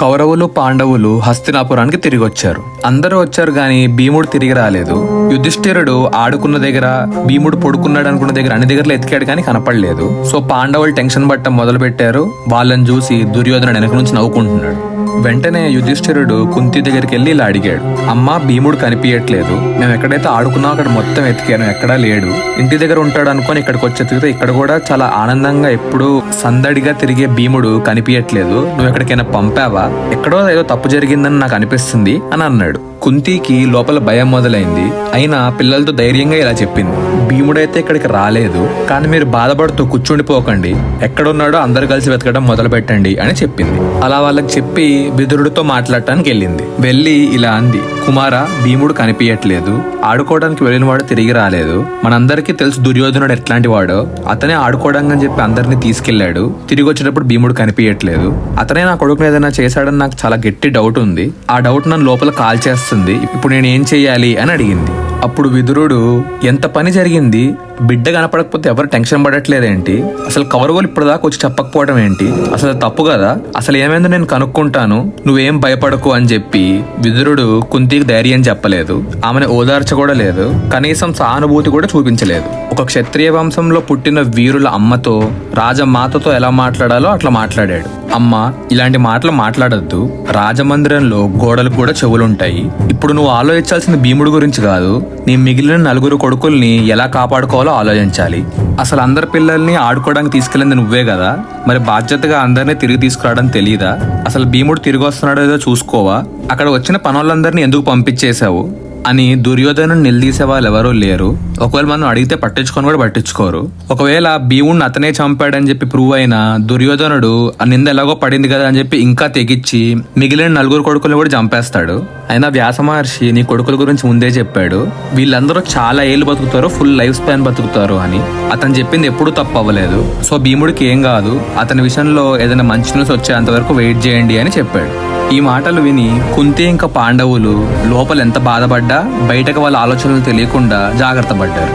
కౌరవులు పాండవులు హస్తినాపురానికి తిరిగి వచ్చారు. అందరూ వచ్చారు గాని భీముడు తిరిగి రాలేదు. యుధిష్ఠిరుడు ఆడుకున్న దగ్గర, భీముడు పడుకున్నాడు అనుకున్న దగ్గర అన్ని దగ్గరలో ఎతికాడు కానీ కనపడలేదు. సో పాండవులు టెన్షన్ పట్టడం మొదలు పెట్టారు. వాళ్ళని చూసి దుర్యోధనుడు వెనక నుంచి నవ్వుకుంటున్నాడు. వెంటనే యుధిష్ఠిరుడు కుంతి దగ్గరికి వెళ్ళి ఇలా అడిగాడు, అమ్మా భీముడు కనిపించట్లేదు, మేము ఎక్కడైతే ఆడుకున్నాం అక్కడ మొత్తం ఎతికాను, ఎక్కడా లేడు. ఇంటి దగ్గర ఉంటాడు అనుకొని ఇక్కడికి వచ్చి ఎతికితే ఇక్కడ కూడా చాలా ఆనందంగా ఎప్పుడు సందడిగా తిరిగే భీముడు కనిపించట్లేదు, నువ్వు ఎక్కడికైనా పంపావా, ఎక్కడో ఏదో తప్పు జరిగిందని నాకు అనిపిస్తుంది అని అన్నాడు. కుంతికి లోపల భయం మొదలైంది. అయినా పిల్లలతో ధైర్యంగా ఇలా చెప్పింది, భీముడైతే ఇక్కడికి రాలేదు, కానీ మీరు బాధపడుతూ కూర్చుండిపోకండి, ఎక్కడున్నాడో అందరు కలిసి వెతకడం మొదలు పెట్టండి అని చెప్పింది. అలా వాళ్ళకి చెప్పి విదురుడితో మాట్లాడటానికి వెళ్ళి ఇలా అంది, కుమారా భీముడు కనిపించట్లేదు, ఆడుకోవడానికి వెళ్ళిన వాడు తిరిగి రాలేదు, మనందరికీ తెలుసు దుర్యోధనుడు ఎట్లాంటి వాడో, అతనే ఆడుకోవడానికి అని చెప్పి అందరినీ తీసుకెళ్లాడు, తిరిగి వచ్చేటప్పుడు భీముడు కనిపించట్లేదు, అతనే నా కొడుకుని ఏదైనా చేశాడని నాకు చాలా గట్టి డౌట్ ఉంది, ఆ డౌట్ నన్ను లోపల కాల్ చేస్తుంది, ఇప్పుడు నేను ఏం చెయ్యాలి అని అడిగింది. అప్పుడు విదురుడు, ఎంత పని జరిగింది, బిడ్డ కనపడకపోతే ఎవరు టెన్షన్ పడట్లేదేంటి, అసలు కౌరవులు ఇప్పుడు దాకా వచ్చి చెప్పకపోవడం ఏంటి, అసలు తప్పు కదా, అసలు ఏమైందో నేను కనుక్కుంటాను, నువ్వేం భయపడకు అని చెప్పి విదురుడు కుంతికి ధైర్యం చెప్పలేదు, ఆమెను ఓదార్చ కూడా లేదు, కనీసం సానుభూతి కూడా చూపించలేదు. ఒక క్షత్రియ వంశంలో పుట్టిన వీరుల అమ్మతో, రాజమాతతో ఎలా మాట్లాడాలో అట్లా మాట్లాడాడు. అమ్మ ఇలాంటి మాటలు మాట్లాడద్దు, రాజమందిరంలో గోడలకు కూడా చెవులుంటాయి, ఇప్పుడు నువ్వు ఆలోచించాల్సిన భీముడు గురించి కాదు, నీ మిగిలిన 4 కొడుకుల్ని ఎలా కాపాడుకోవాలో ఆలోచించాలి, అసలు అందరి పిల్లల్ని ఆడుకోవడానికి తీసుకెళ్ళింది నువ్వే కదా, మరి బాధ్యతగా అందరినీ తిరిగి తీసుకురావడం తెలీదా, అసలు భీముడు తిరిగి వస్తున్నాడో ఏదో చూసుకోవా, అక్కడ వచ్చిన పనులందరినీ ఎందుకు పంపించేశావు అని దుర్యోధను నిలదీసే వాళ్ళు ఎవరూ లేరు. ఒకవేళ మనం అడిగితే పట్టించుకొని కూడా పట్టించుకోరు. ఒకవేళ భీముడిని అతనే చంపాడని చెప్పి ప్రూవ్ అయినా దుర్యోధనుడు ఆ నింద ఎలాగో పడింది కదా అని చెప్పి ఇంకా తెగిచ్చి మిగిలిన 4 కొడుకుల్ని కూడా చంపేస్తాడు. అయినా వ్యాస మహర్షి నీ కొడుకుల గురించి ముందే చెప్పాడు, వీళ్ళందరూ చాలా ఏళ్ళు బతుకుతారు, ఫుల్ లైఫ్ స్పాన్ బతుకుతారు అని. అతను చెప్పింది ఎప్పుడూ తప్పు అవ్వలేదు. సో భీముడికి ఏం కాదు, అతని విషయంలో ఏదైనా మంచి న్యూస్ వచ్చేంత వరకు వెయిట్ చేయండి అని చెప్పాడు. ఈ మాటలు విని కుంతి ఇంకా పాండవులు లోపల ఎంత బాధపడ్డా బయటకు వాళ్ళ ఆలోచనలు తెలియకుండా జాగ్రత్త పడ్డారు.